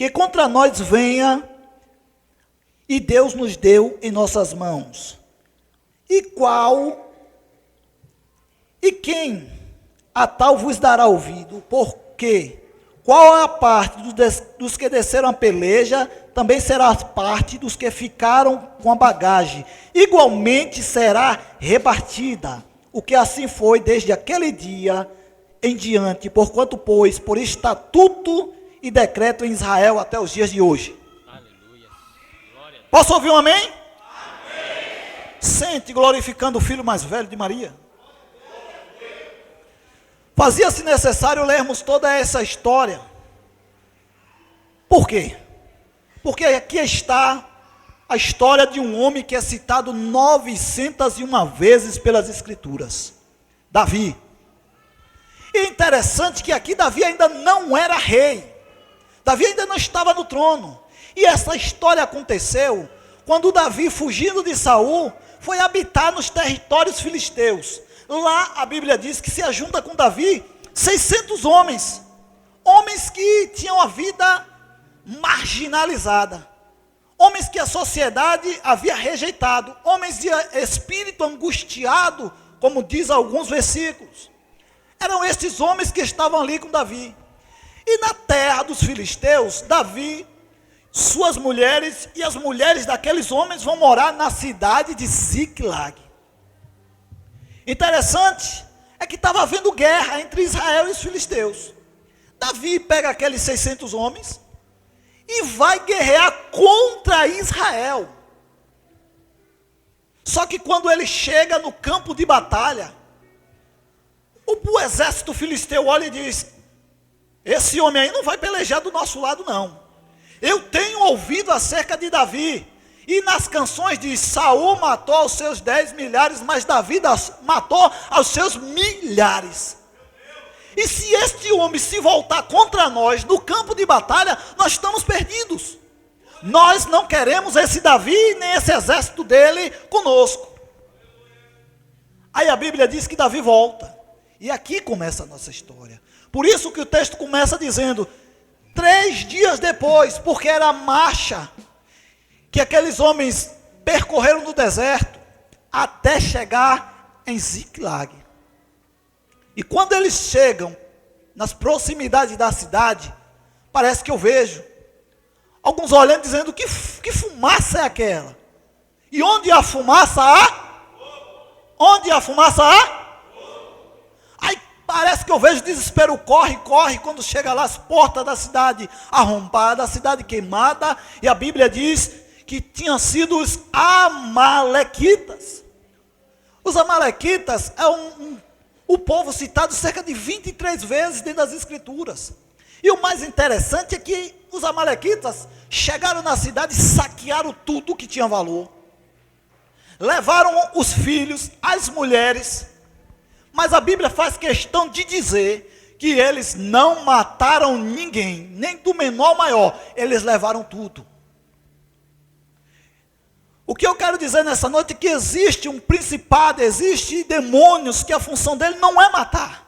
que contra nós venha, e Deus nos deu em nossas mãos. E quem a tal vos dará ouvido? Porque qual é a parte dos que desceram a peleja, também será parte dos que ficaram com a bagagem. Igualmente será repartida. O que assim foi desde aquele dia em diante, porquanto, pois, por estatuto e decreto em Israel até os dias de hoje. Aleluia. Glória. Posso ouvir um amém? Amém. Sente, glorificando o filho mais velho de Maria. Fazia-se necessário lermos toda essa história. Por quê? Porque aqui está a história de um homem que é citado 901 vezes pelas Escrituras. Davi. E interessante que aqui Davi ainda não era rei. Davi ainda não estava no trono. E essa história aconteceu quando Davi, fugindo de Saul, foi habitar nos territórios filisteus. Lá a Bíblia diz que se ajunta com Davi 600 homens. Homens que tinham a vida marginalizada. Homens que a sociedade havia rejeitado. Homens de espírito angustiado, como diz alguns versículos. Eram estes homens que estavam ali com Davi. E na terra dos filisteus, Davi, suas mulheres e as mulheres daqueles homens vão morar na cidade de Ziclag. Interessante é que estava havendo guerra entre Israel e os filisteus. Davi pega aqueles 600 homens e vai guerrear contra Israel. Só que quando ele chega no campo de batalha, o exército filisteu olha e diz: esse homem aí não vai pelejar do nosso lado não. Eu tenho ouvido acerca de Davi, e nas canções diz: Saul matou aos seus 10 milhares, mas Davi matou aos seus milhares. E se este homem se voltar contra nós no campo de batalha, nós estamos perdidos. Nós não queremos esse Davi, nem esse exército dele conosco. Aí a Bíblia diz que Davi volta. E aqui começa a nossa história. Por isso que o texto começa dizendo: 3 dias depois, porque era a marcha que aqueles homens percorreram no deserto, até chegar em Ziclag. E quando eles chegam nas proximidades da cidade, parece que eu vejo alguns olhando dizendo: que fumaça é aquela? E onde há fumaça há? Onde há fumaça há? Aí parece que eu vejo desespero, corre, quando chega lá as portas da cidade arrombadas, a cidade queimada, e a Bíblia diz que tinham sido os amalequitas. Os amalequitas é o povo citado cerca de 23 vezes dentro das Escrituras. E o mais interessante é que os amalequitas chegaram na cidade e saquearam tudo que tinha valor. Levaram os filhos, as mulheres, mas a Bíblia faz questão de dizer que eles não mataram ninguém, nem do menor ao maior, eles levaram tudo. O que eu quero dizer nessa noite é que existe um principado, existe demônios que a função dele não é matar,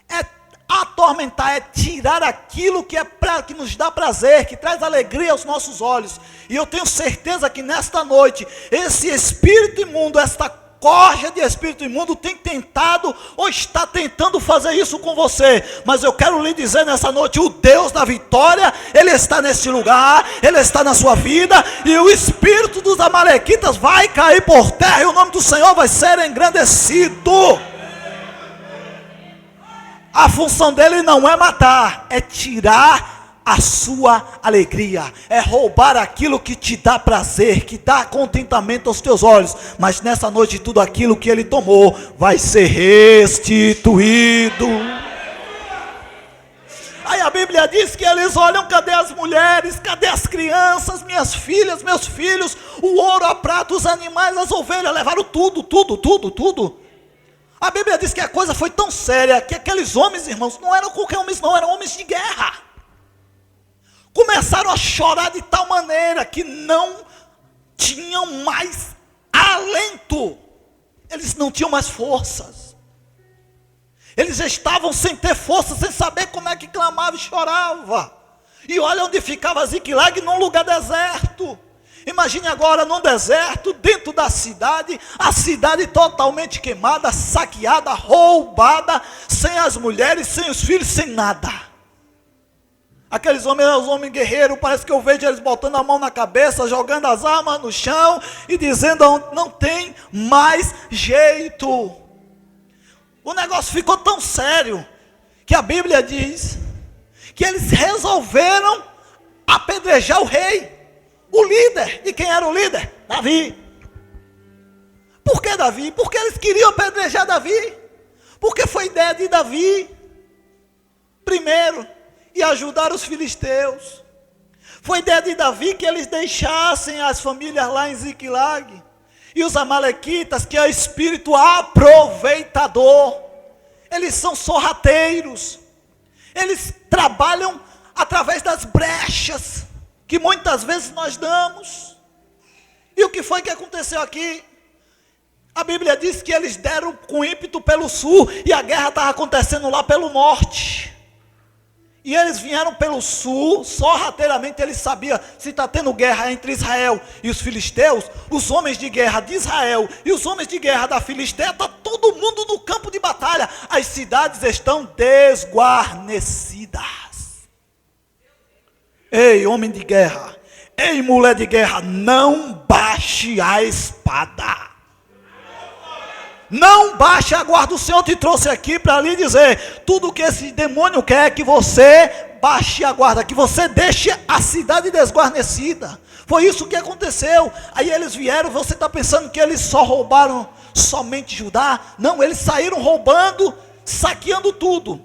é atormentar, é tirar aquilo que nos dá prazer, que traz alegria aos nossos olhos. E eu tenho certeza que nesta noite, esse espírito imundo, esta corja de espírito imundo tem tentado ou está tentando fazer isso com você. Mas eu quero lhe dizer nessa noite: o Deus da vitória, Ele está neste lugar, Ele está na sua vida, e o espírito dos amalequitas vai cair por terra, e o nome do Senhor vai ser engrandecido. A função dele não é matar, é tirar a sua alegria, é roubar aquilo que te dá prazer, que dá contentamento aos teus olhos. Mas nessa noite tudo aquilo que ele tomou vai ser restituído. Aí a Bíblia diz que eles olham: cadê as mulheres, cadê as crianças, minhas filhas, meus filhos, o ouro, a prata, os animais, as ovelhas, levaram tudo. A Bíblia diz que a coisa foi tão séria que aqueles homens, irmãos, não eram qualquer homens não, eram homens de guerra. Começaram a chorar de tal maneira que não tinham mais alento. Eles não tinham mais forças. Eles já estavam sem ter força, sem saber como é que clamava e chorava. E olha onde ficava Ziklag, num lugar deserto. Imagine agora num deserto, dentro da cidade, a cidade totalmente queimada, saqueada, roubada, sem as mulheres, sem os filhos, sem nada. Aqueles homens, os homens guerreiros, parece que eu vejo eles botando a mão na cabeça, jogando as armas no chão e dizendo: não tem mais jeito. O negócio ficou tão sério que a Bíblia diz que eles resolveram apedrejar o rei, o líder. E quem era o líder? Davi. Por que Davi? Porque eles queriam apedrejar Davi. Porque foi ideia de Davi primeiro, e ajudar os filisteus. Foi ideia de Davi que eles deixassem as famílias lá em Ziklag. E os amalequitas, que é o espírito aproveitador, eles são sorrateiros. Eles trabalham através das brechas que muitas vezes nós damos. E o que foi que aconteceu aqui? A Bíblia diz que eles deram com ímpeto pelo sul, e a guerra estava acontecendo lá pelo norte. E eles vieram pelo sul, sorrateiramente. Eles sabiam, se está tendo guerra entre Israel e os filisteus, os homens de guerra de Israel e os homens de guerra da Filistéia, está todo mundo no campo de batalha. As cidades estão desguarnecidas. Ei, homem de guerra, ei, mulher de guerra, não baixe a espada. Não baixe a guarda. O Senhor te trouxe aqui para lhe dizer: tudo que esse demônio quer é que você baixe a guarda, que você deixe a cidade desguarnecida. Foi isso que aconteceu. Aí eles vieram. Você está pensando que eles só roubaram somente Judá? Não, eles saíram roubando, saqueando tudo.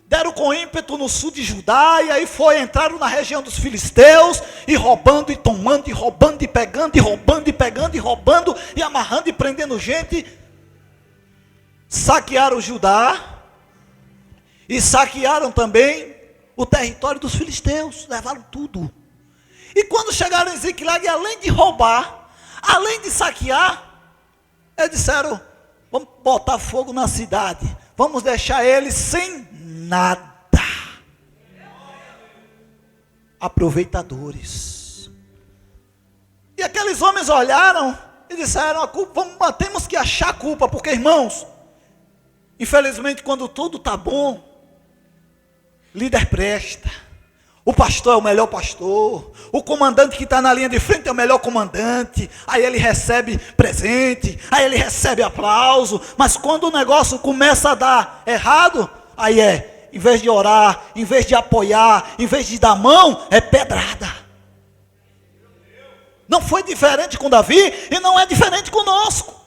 Deram com ímpeto no sul de Judá, e aí entraram na região dos filisteus, e roubando e tomando, e roubando e pegando, e roubando e pegando, e roubando e amarrando e prendendo gente. Saquearam Judá e saquearam também o território dos filisteus, levaram tudo. E quando chegaram em Ziklag, além de roubar, além de saquear, eles disseram: vamos botar fogo na cidade, vamos deixar eles sem nada. Aproveitadores. E aqueles homens olharam e disseram: temos que achar a culpa, porque, irmãos, infelizmente, quando tudo está bom, líder presta, o pastor é o melhor pastor, o comandante que está na linha de frente é o melhor comandante, aí ele recebe presente, aí ele recebe aplauso. Mas quando o negócio começa a dar errado, aí em vez de orar, em vez de apoiar, em vez de dar mão, é pedrada. Não foi diferente com Davi e não é diferente conosco.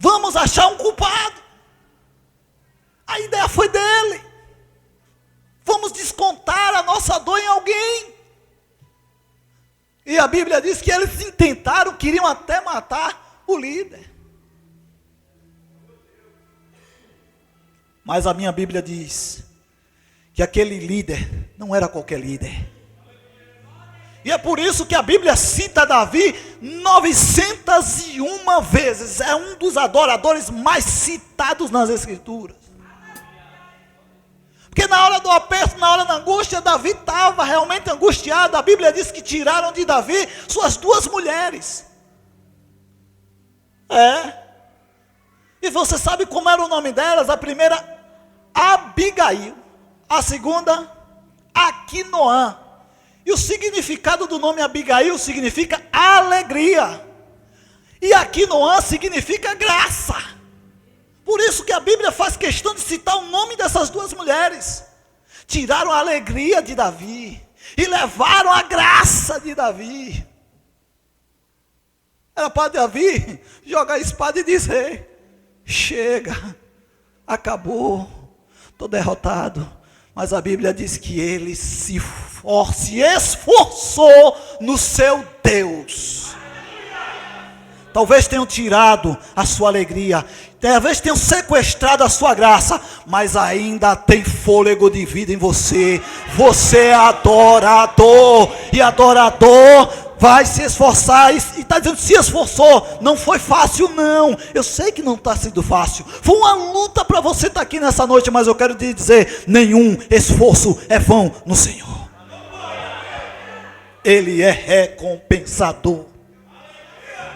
Vamos achar um culpado. A ideia foi dele. Vamos descontar a nossa dor em alguém. E a Bíblia diz que eles intentaram, queriam até matar o líder. Mas a minha Bíblia diz que aquele líder não era qualquer líder. E é por isso que a Bíblia cita Davi 901 vezes. É um dos adoradores mais citados nas Escrituras. Porque na hora do aperto, na hora da angústia, Davi estava realmente angustiado. A Bíblia diz que tiraram de Davi suas 2 mulheres. E você sabe como era o nome delas? A primeira, Abigail. A segunda, Aquinoã. E o significado do nome Abigail significa alegria. E Aquinoã significa graça. Por isso que a Bíblia faz questão de citar o nome dessas 2 mulheres. Tiraram a alegria de Davi e levaram a graça de Davi. Era para Davi jogar a espada e dizer: chega, acabou, estou derrotado. Mas a Bíblia diz que ele se esforçou no seu Deus. Talvez tenham tirado a sua alegria, talvez tenham sequestrado a sua graça, mas ainda tem fôlego de vida em você. Você é adorador, e adorador vai se esforçar, e está dizendo se esforçou, não foi fácil não, eu sei que não está sendo fácil, foi uma luta para você estar aqui nessa noite, mas eu quero te dizer, nenhum esforço é vão no Senhor, Ele é recompensador.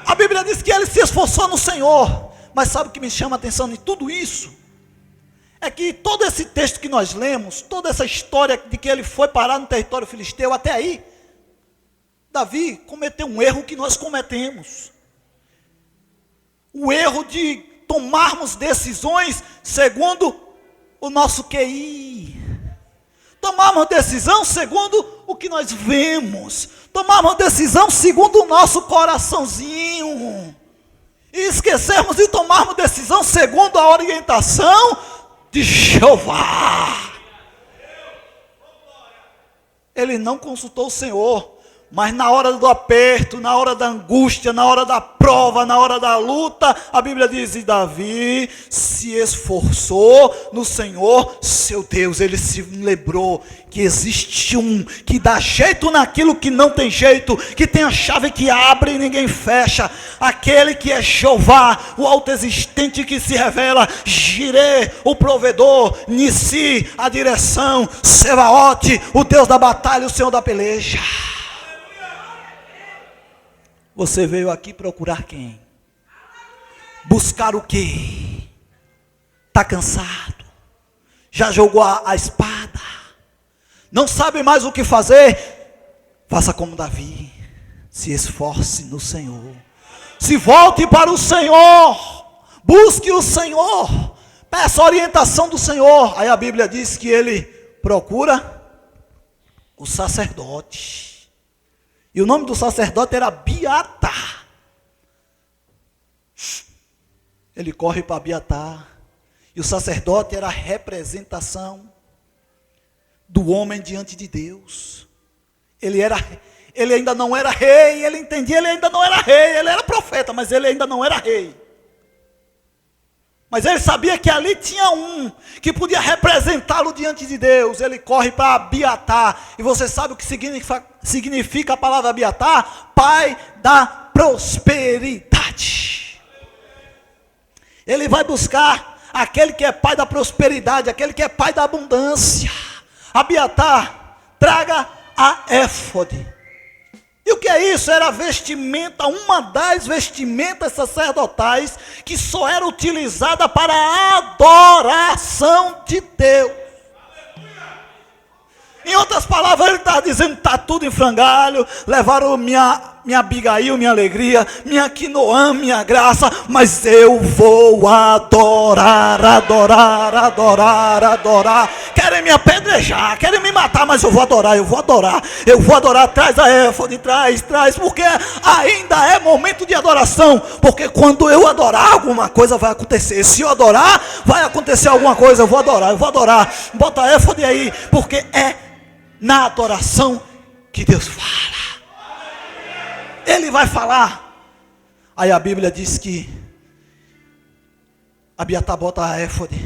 A Bíblia diz que ele se esforçou no Senhor, mas sabe o que me chama a atenção em tudo isso? É que todo esse texto que nós lemos, toda essa história de que ele foi parar no território filisteu, até aí, Davi cometeu um erro que nós cometemos. O erro de tomarmos decisões segundo o nosso QI. Tomarmos decisão segundo o que nós vemos. Tomarmos decisão segundo o nosso coraçãozinho. E esquecermos de tomarmos decisão segundo a orientação de Jeová. Ele não consultou o Senhor. Mas na hora do aperto, na hora da angústia, na hora da prova, na hora da luta, a Bíblia diz, e Davi se esforçou no Senhor, seu Deus. Ele se lembrou que existe um que dá jeito naquilo que não tem jeito, que tem a chave que abre e ninguém fecha, aquele que é Jeová, o autoexistente que se revela, Jireh, o provedor, Nissi, a direção, Sebaote, o Deus da batalha, o Senhor da peleja. Você veio aqui procurar quem? Buscar o quê? Está cansado? Já jogou a espada? Não sabe mais o que fazer? Faça como Davi. Se esforce no Senhor. Se volte para o Senhor. Busque o Senhor. Peça a orientação do Senhor. Aí a Bíblia diz que ele procura o sacerdote. E o nome do sacerdote era Abiatar. Ele corre para Abiatar. E o sacerdote era a representação do homem diante de Deus. Ele ainda não era rei, ele entendia, ele ainda não era rei, ele era profeta, mas ele ainda não era rei. Mas ele sabia que ali tinha um que podia representá-lo diante de Deus. Ele corre para Abiatar. E você sabe o que significa a palavra Abiatar? Pai da prosperidade. Ele vai buscar aquele que é pai da prosperidade, aquele que é pai da abundância. Abiatar, traga a éfode. E o que é isso? Era a vestimenta, uma das vestimentas sacerdotais que só era utilizada para a adoração de Deus. Em outras palavras, ele está dizendo, está tudo em frangalho, levaram minha Abigail, minha alegria, minha Quinoã, minha graça, mas eu vou adorar. Querem me apedrejar, querem me matar, mas eu vou adorar. Traz a éfode, traz, porque ainda é momento de adoração, porque quando eu adorar, alguma coisa vai acontecer. Se eu adorar, vai acontecer alguma coisa, eu vou adorar. Bota a éfode aí, porque é na adoração que Deus fala. Ele vai falar. Aí a Bíblia diz que Abiatar bota a éfode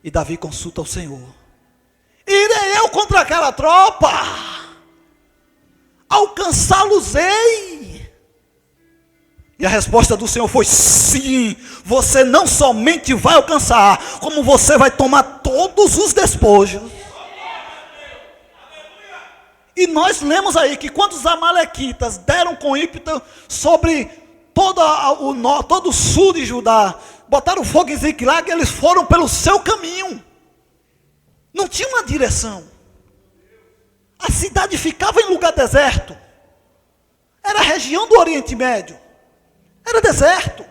e Davi consulta o Senhor. Irei eu contra aquela tropa, alcançá-los-ei. E a resposta do Senhor foi sim. Você não somente vai alcançar, como você vai tomar todos os despojos. E nós lemos aí que quando os amalequitas deram com ímpeto sobre todo o sul de Judá, botaram fogo em Ziclag, eles foram pelo seu caminho. Não tinha uma direção. A cidade ficava em lugar deserto. Era a região do Oriente Médio. Era deserto.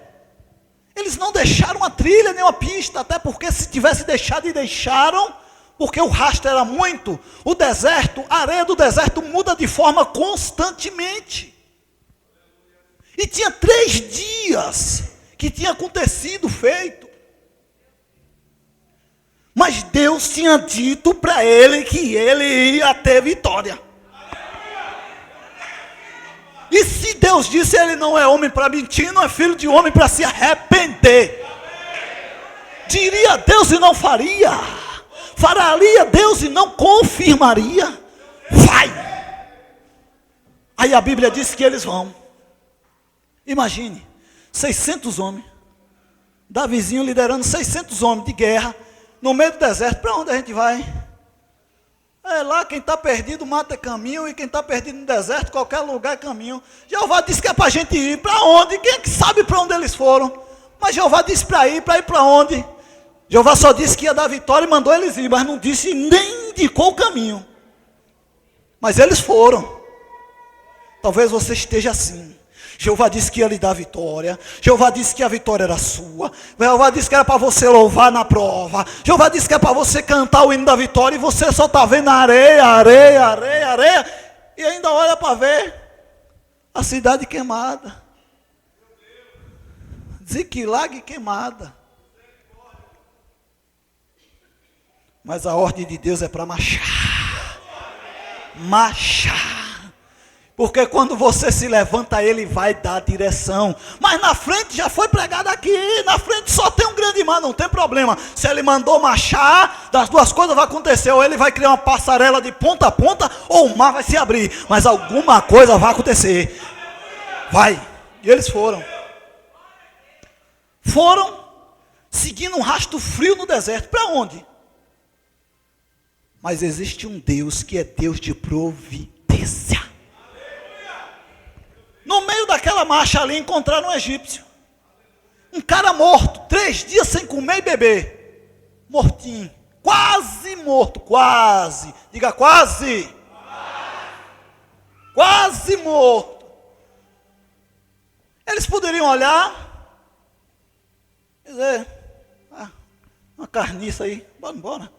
Eles não deixaram a trilha nem uma pista, até porque se tivesse deixado e deixaram, porque o rastro era muito, o deserto, a areia do deserto muda de forma constantemente. E tinha 3 dias que tinha acontecido, feito. Mas Deus tinha dito para ele que ele ia ter vitória. E se Deus disse, ele não é homem para mentir, não é filho de homem para se arrepender. Diria Deus e não faria. Faria Deus e não confirmaria. Vai. Aí a Bíblia diz que eles vão. Imagine, 600 homens. Davizinho liderando 600 homens de guerra, no meio do deserto. Para onde a gente vai? É lá, quem está perdido mata caminho, e quem está perdido no deserto, qualquer lugar é caminho. Jeová disse que é para a gente ir. Para onde? Quem é que sabe para onde eles foram? Mas Jeová disse para ir para onde? Jeová só disse que ia dar vitória e mandou eles ir, mas não disse, nem indicou o caminho. Mas eles foram. Talvez você esteja assim. Jeová disse que ia lhe dar vitória. Jeová disse que a vitória era sua. Jeová disse que era para você louvar na prova. Jeová disse que é para você cantar o hino da vitória. E você só está vendo areia, areia, areia, areia. E ainda olha para ver a cidade queimada. Ziklag queimada. Mas a ordem de Deus é para marchar. Marchar. Porque quando você se levanta, Ele vai dar direção. Mas na frente já foi pregado aqui. Na frente só tem um grande mar, não tem problema. Se Ele mandou marchar, das duas coisas vai acontecer. Ou Ele vai criar uma passarela de ponta a ponta, ou o mar vai se abrir. Mas alguma coisa vai acontecer. Vai. E eles foram. Foram seguindo um rastro frio no deserto. Para onde? Mas existe um Deus que é Deus de providência. No meio daquela marcha ali, encontraram um egípcio. Um cara morto, 3 dias sem comer e beber. Mortinho, quase morto, quase. Diga quase. Quase morto. Eles poderiam olhar e dizer, uma carniça aí, bora embora.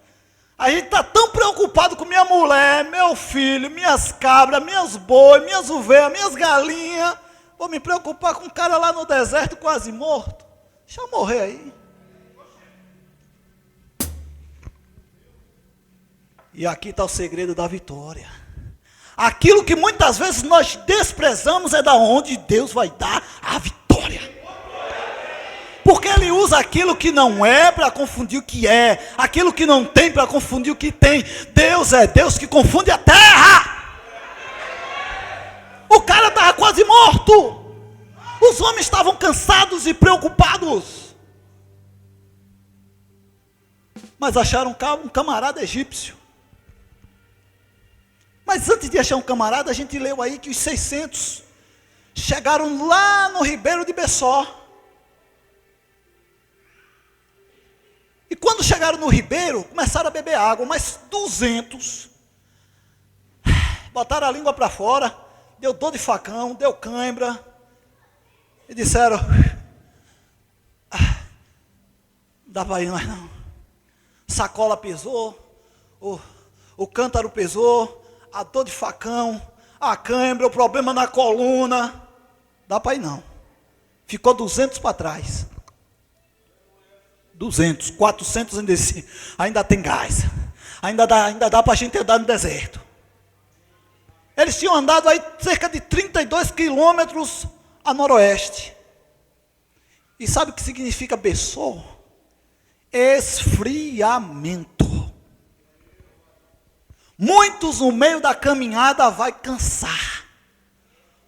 A gente está tão preocupado com minha mulher, meu filho, minhas cabras, minhas boi, minhas ovelhas, minhas galinhas. Vou me preocupar com um cara lá no deserto quase morto. Deixa eu morrer aí. E aqui está o segredo da vitória. Aquilo que muitas vezes nós desprezamos é da onde Deus vai dar a vitória. Porque Ele usa aquilo que não é para confundir o que é. Aquilo que não tem para confundir o que tem. Deus é Deus que confunde a terra. O cara estava quase morto. Os homens estavam cansados e preocupados. Mas acharam um camarada egípcio. Mas antes de achar um camarada, a gente leu aí que os 600 chegaram lá no ribeiro de Bessó. E quando chegaram no ribeiro, começaram a beber água, mas 200 botaram a língua para fora, deu dor de facão, deu cãibra, e disseram, não dá para ir mais não. Sacola pesou, o cântaro pesou, a dor de facão, a cãibra, o problema na coluna, dá para ir não. Ficou 200 para trás. 200, 400 ainda tem gás. Ainda dá para a gente andar no deserto. Eles tinham andado aí cerca de 32 quilômetros a noroeste. E sabe o que significa Bessó? Esfriamento. Muitos no meio da caminhada vai cansar.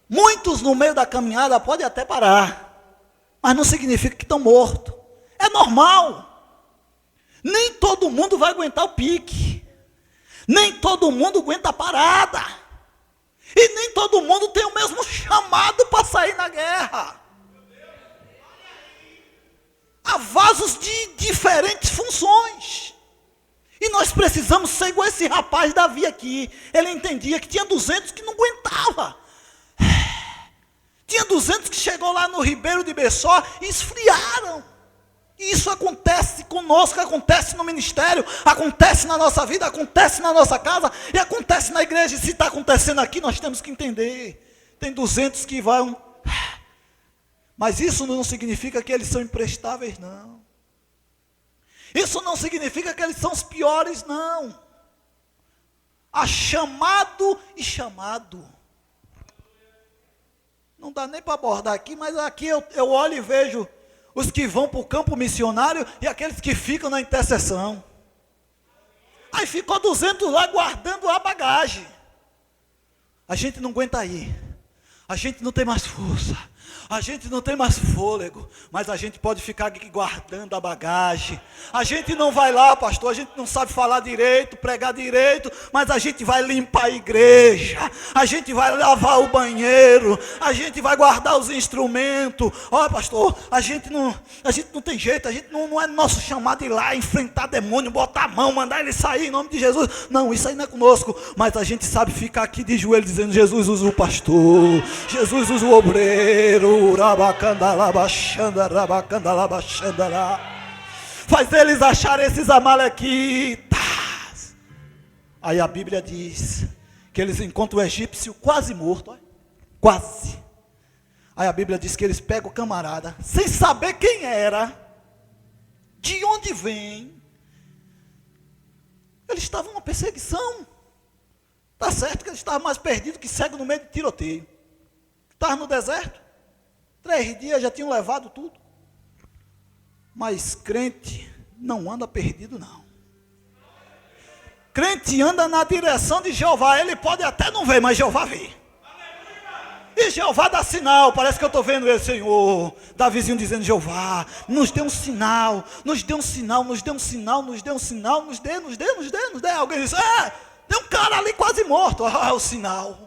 Muitos no meio da caminhada podem até parar. Mas não significa que estão mortos. É normal. Nem todo mundo vai aguentar o pique. Nem todo mundo aguenta a parada. E nem todo mundo tem o mesmo chamado para sair na guerra. Há vasos de diferentes funções. E nós precisamos ser igual esse rapaz Davi aqui. Ele entendia que tinha 200 que não aguentava. Tinha 200 que chegou lá no ribeiro de Bessó e esfriaram. E isso acontece conosco, acontece no ministério, acontece na nossa vida, acontece na nossa casa e acontece na igreja. E se está acontecendo aqui, nós temos que entender. Tem 200 que vão... Mas isso não significa que eles são imprestáveis, não. Isso não significa que eles são os piores, não. Há chamado e chamado. Não dá nem para abordar aqui, mas aqui eu olho e vejo os que vão para o campo missionário e aqueles que ficam na intercessão. Aí ficou 200 lá guardando a bagagem. A gente não aguenta ir. A gente não tem mais força. A gente não tem mais fôlego, mas a gente pode ficar aqui guardando a bagagem. A gente não vai lá, pastor, a gente não sabe falar direito, pregar direito, mas a gente vai limpar a igreja, a gente vai lavar o banheiro, a gente vai guardar os instrumentos. Olha, pastor, a gente não tem jeito, a gente não é nosso chamado ir lá, enfrentar demônio, botar a mão, mandar ele sair em nome de Jesus. Não, isso aí não é conosco, mas a gente sabe ficar aqui de joelho dizendo: Jesus usa o pastor, Jesus usa o obreiro. Faz eles acharem esses amalequitas. Aí a Bíblia diz que eles encontram o egípcio quase morto, olha, quase. Aí a Bíblia diz que eles pegam o camarada, sem saber quem era, de onde vem. Eles estavam numa perseguição. Está certo que eles estavam mais perdidos que cego no meio de tiroteio. Estavam no deserto. 3 dias já tinham levado tudo. Mas crente não anda perdido, não. Crente anda na direção de Jeová. Ele pode até não ver, mas Jeová vê. E Jeová dá sinal. Parece que eu estou vendo ele, Senhor. Davizinho dizendo: Jeová, nos dê um sinal, nos dê um sinal, nos dê um sinal, nos dê um sinal, nos dê. Alguém diz: tem um cara ali quase morto. Ah, o sinal.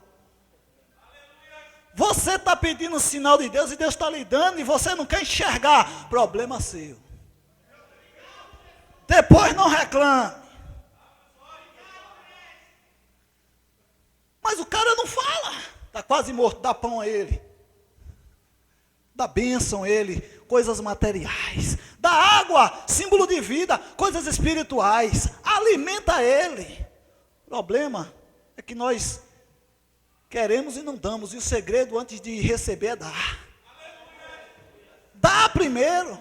Você está pedindo um sinal de Deus e Deus está lhe dando e você não quer enxergar. Problema seu. Depois não reclame. Mas o cara não fala. Está quase morto, dá pão a ele. Dá bênção a ele, coisas materiais. Dá água, símbolo de vida, coisas espirituais. Alimenta ele. Problema é que nós queremos e não damos. E o segredo antes de receber é dar. Dá primeiro.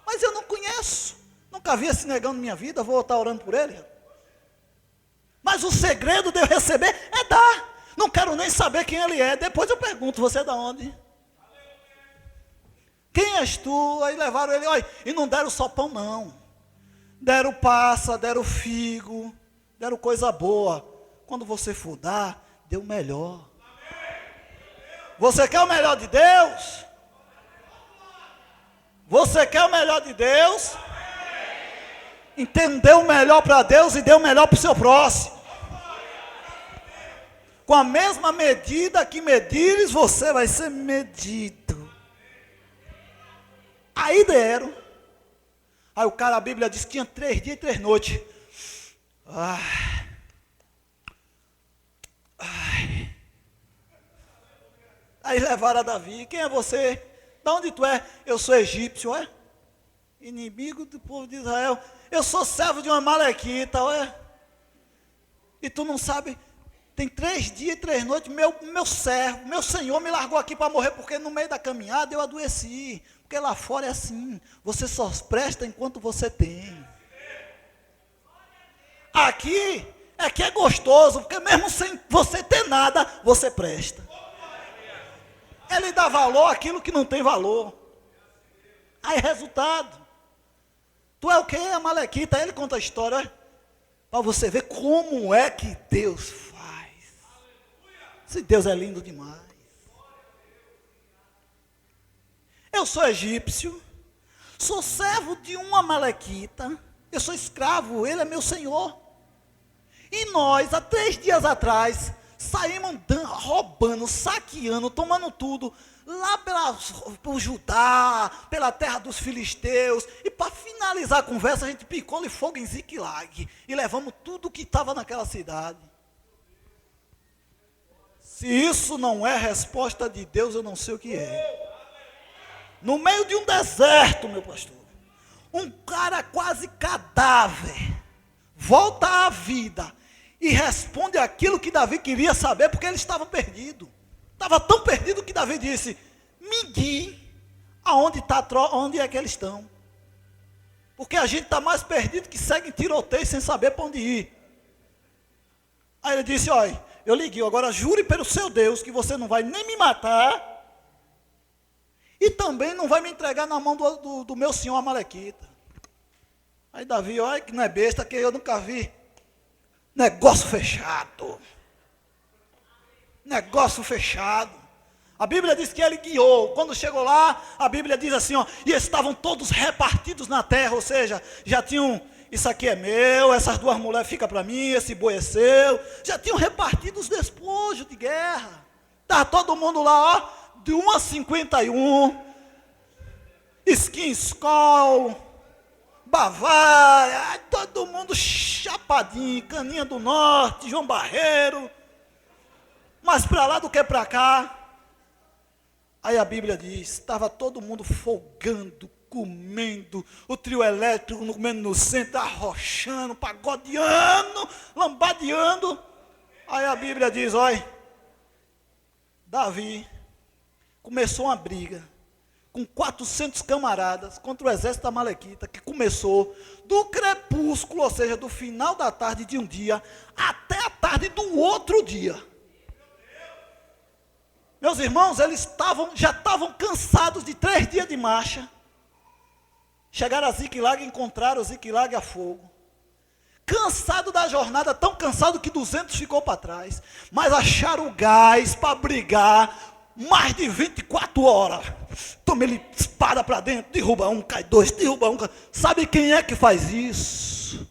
Mas eu não conheço. Nunca vi esse negão na minha vida. Vou estar orando por ele. Mas o segredo de eu receber é dar. Não quero nem saber quem ele é. Depois eu pergunto: você é de onde? Quem és tu? Aí levaram ele. Olha, e não deram só pão, não. Deram passa, deram figo. Deram coisa boa. Quando você for dar, dê o melhor. Você quer o melhor de Deus? Você quer o melhor de Deus? Entendeu o melhor para Deus e dê o melhor para o seu próximo. Com a mesma medida que medires, você vai ser medido. Aí deram. Aí o cara, a Bíblia diz que tinha 3 dias e 3 noites. Aí levaram a Davi: quem é você? De onde tu é? Eu sou egípcio, é? Inimigo do povo de Israel. Eu sou servo de uma amalequita, é? E tu não sabe? Tem 3 dias e 3 noites, meu servo, meu Senhor me largou aqui para morrer, porque no meio da caminhada eu adoeci. Porque lá fora é assim, você só presta enquanto você tem. Aqui é que é gostoso, porque mesmo sem você ter nada, você presta. Ele dá valor àquilo que não tem valor. Aí resultado. Tu é o que? Amalequita. Aí ele conta a história. Para você ver como é que Deus faz. Esse Deus é lindo demais. Eu sou egípcio. Sou servo de uma amalequita. Eu sou escravo. Ele é meu senhor. E nós, há 3 dias atrás, saímos roubando, saqueando, tomando tudo, lá por Judá, pela terra dos filisteus, e para finalizar a conversa, a gente picou-lhe fogo em Ziclag, e levamos tudo que estava naquela cidade. Se isso não é resposta de Deus, eu não sei o que é. No meio de um deserto, meu pastor, um cara quase cadáver, volta à vida, e responde aquilo que Davi queria saber, porque ele estava perdido. Estava tão perdido que Davi disse: me guie onde é que eles estão. Porque a gente está mais perdido que segue em tiroteio sem saber para onde ir. Aí ele disse: olha, eu lhe guio, agora jure pelo seu Deus que você não vai nem me matar e também não vai me entregar na mão do meu senhor amalequita. Aí Davi: olha que não é besta, que eu nunca vi negócio fechado. Negócio fechado. A Bíblia diz que ele guiou. Quando chegou lá, a Bíblia diz assim, ó, e estavam todos repartidos na terra, ou seja, já tinham, isso aqui é meu, essas duas mulheres ficam para mim, esse boi é seu. Já tinham repartido os despojos de guerra. Estava todo mundo lá, ó, de 1 a 51, Skin Skol, Bavária, todo mundo chapadinho, Caninha do Norte, João Barreiro, mais para lá do que para cá. Aí a Bíblia diz, estava todo mundo folgando, comendo, o trio elétrico comendo no centro, arrochando, pagodeando, lambadeando. Aí a Bíblia diz, olha, Davi começou uma briga com 400 camaradas contra o exército amalequita, que começou do crepúsculo, ou seja, do final da tarde de um dia, até a tarde do outro dia. Meus irmãos, eles já estavam cansados de 3 dias de marcha. Chegaram a Ziklag e encontraram Ziklag a fogo. Cansado da jornada, tão cansado que 200 ficou para trás. Mas acharam o gás para brigar mais de 24 horas. Toma ele espada para dentro, derruba um, cai dois, derruba um, cai. Sabe quem é que faz isso?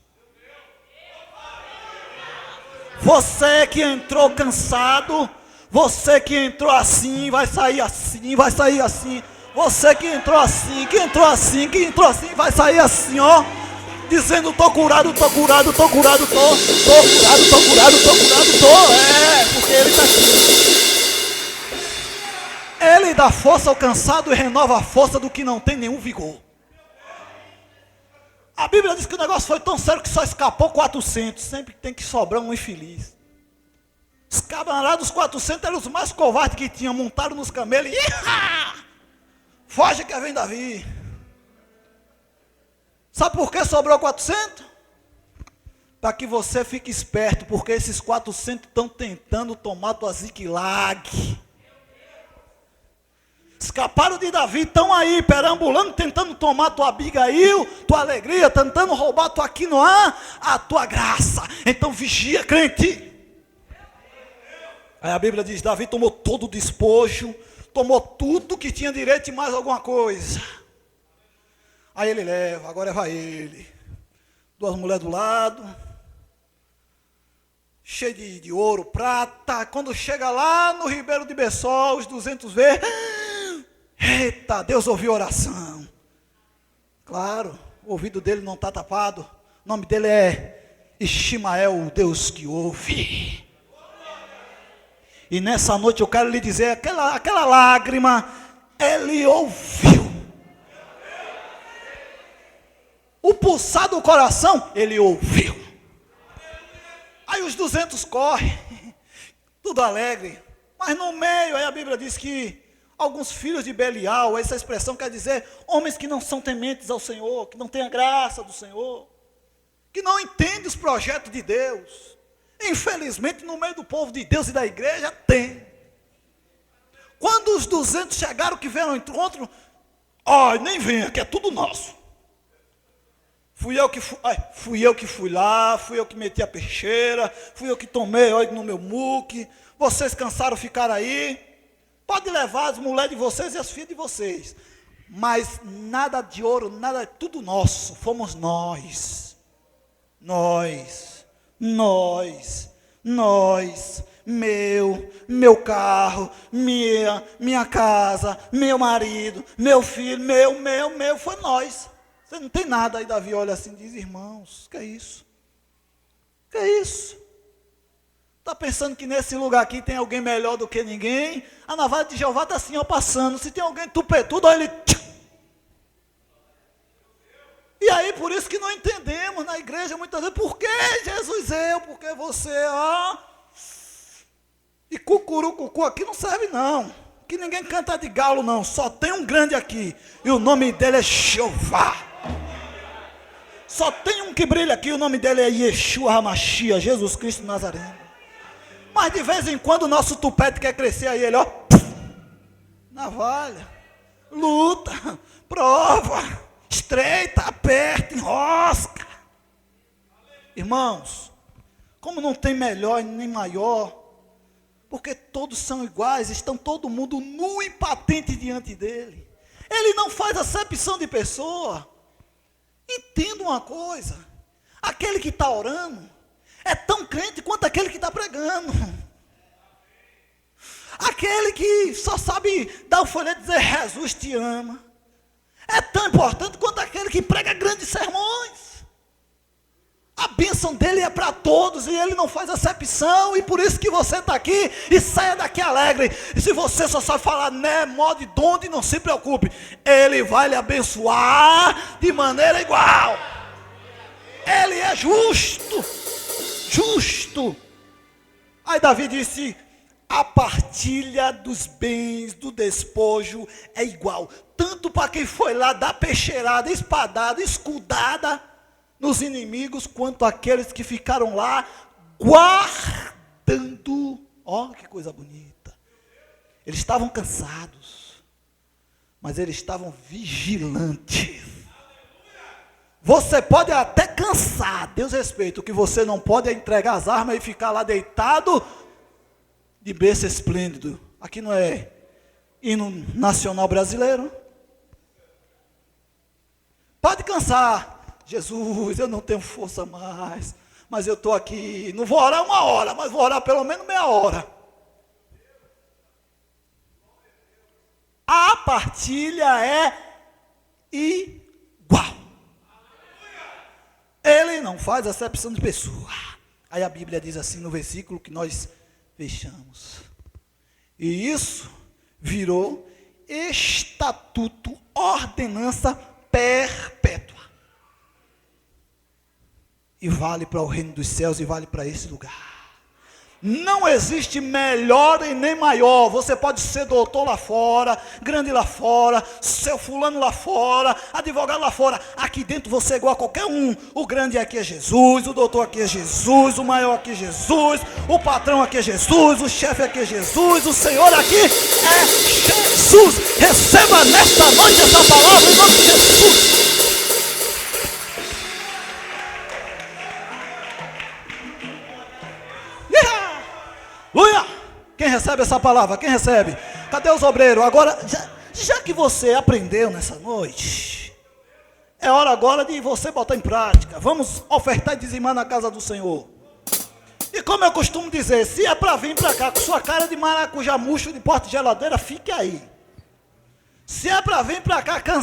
Você que entrou cansado, você que entrou assim, vai sair assim, vai sair assim. Você que entrou assim, que entrou assim, que entrou assim, vai sair assim, ó. Dizendo, tô curado, tô curado, tô curado, tô curado, tô curado, tô curado, tô. É, porque ele está aqui. Ele dá força ao cansado e renova a força do que não tem nenhum vigor. A Bíblia diz que o negócio foi tão sério que só escapou 400. Sempre tem que sobrar um infeliz. Os camaradas dos 400 eram os mais covardes que tinham. Montaram nos camelos e... Foge que vem Davi. Sabe por que sobrou 400? Para que você fique esperto, porque esses 400 estão tentando tomar tua Ziklag. Escaparam de Davi, estão aí perambulando, tentando tomar tua Abigail, tua alegria, tentando roubar tua quinoá, a tua graça. Então vigia, crente. Aí a Bíblia diz, Davi tomou todo o despojo, tomou tudo que tinha direito e mais alguma coisa. Aí ele leva, agora vai ele. 2 mulheres do lado, cheio de ouro, prata. Quando chega lá no Ribeiro de Bessol, os 200 vê, eita, Deus ouviu a oração. Claro, o ouvido dele não está tapado. O nome dele é Ismael, o Deus que ouve. E nessa noite eu quero lhe dizer, aquela lágrima, ele ouviu. O pulsar do coração, ele ouviu. Aí os 200 correm, tudo alegre. Mas no meio, aí a Bíblia diz que alguns filhos de Belial, essa expressão quer dizer homens que não são tementes ao Senhor, que não têm a graça do Senhor, que não entendem os projetos de Deus. Infelizmente, no meio do povo de Deus e da igreja, tem. Quando os 200 chegaram, que vieram ao encontro, nem venha, que é tudo nosso. Fui eu que fui lá, fui eu que meti a peixeira, fui eu que tomei óleo no meu muque. Vocês cansaram de ficar aí. Pode levar as mulheres de vocês e as filhas de vocês. Mas nada de ouro, nada, tudo nosso. Fomos nós. Meu carro, minha casa, meu marido, meu filho, meu, foi nós. Você não tem nada. Aí Davi olha assim e diz, irmãos, que é isso? Que é isso? Está pensando que nesse lugar aqui tem alguém melhor do que ninguém? A navalha de Jeová está assim, ó, passando. Se tem alguém tupetudo, olha ele... E aí, por isso que não entendemos na igreja muitas vezes, por que Jesus eu, por que você, ó. E cucurucucu aqui não serve não. Que ninguém canta de galo não, só tem um grande aqui. E o nome dele é Jeová. Só tem um que brilha aqui, o nome dele é Yeshua HaMashiach, Jesus Cristo Nazareno. Mas de vez em quando o nosso tupete quer crescer, aí ele, ó. Navalha, luta, prova, estreita, aperta, enrosca. Irmãos, como não tem melhor nem maior, Porque todos são iguais, estão todo mundo nu e patente diante dele. Ele não faz acepção de pessoa. Entenda uma coisa, aquele que está orando é tão crente quanto aquele que está pregando. Aquele que só sabe dar o folheto e dizer Jesus te ama é tão importante quanto aquele que prega grandes sermões. A bênção dele é para todos e ele não faz acepção, e por isso que você está aqui e saia daqui alegre. E se você só sabe falar né, modo e donde, não se preocupe, ele vai lhe abençoar de maneira igual. Ele é justo, justo. Aí Davi disse, a partilha dos bens, do despojo é igual, tanto para quem foi lá dar peixeirada, espadada, escudada nos inimigos, quanto aqueles que ficaram lá guardando. Ó, que coisa bonita. Eles estavam cansados, mas eles estavam vigilantes. Você pode até cansar, Deus respeita, o que você não pode é entregar as armas e ficar lá deitado de berço esplêndido. Aqui não é hino nacional brasileiro? Pode cansar. Jesus, eu não tenho força mais, mas eu estou aqui, não vou orar 1 hora, mas vou orar pelo menos meia hora. A partilha é igual. Ele não faz acepção de pessoa. Aí a Bíblia diz assim no versículo que nós fechamos. E isso virou estatuto, ordenança perpétua. E vale para o reino dos céus e vale para esse lugar. Não existe melhor e nem maior. Você pode ser doutor lá fora, grande lá fora, seu fulano lá fora, advogado lá fora. Aqui dentro você é igual a qualquer um. O grande aqui é Jesus, o doutor aqui é Jesus, o maior aqui é Jesus, o patrão aqui é Jesus, o chefe aqui é Jesus, o Senhor aqui é Jesus. Receba nesta noite essa palavra em nome de Jesus. Aleluia! Quem recebe essa palavra? Quem recebe? Cadê os obreiros? Agora, já que você aprendeu nessa noite, é hora agora de você botar em prática. Vamos ofertar e dizimar na casa do Senhor. E como eu costumo dizer, se é para vir para cá com sua cara de maracujá murcho de porta de geladeira, fique aí. Se é para vir para cá cansado,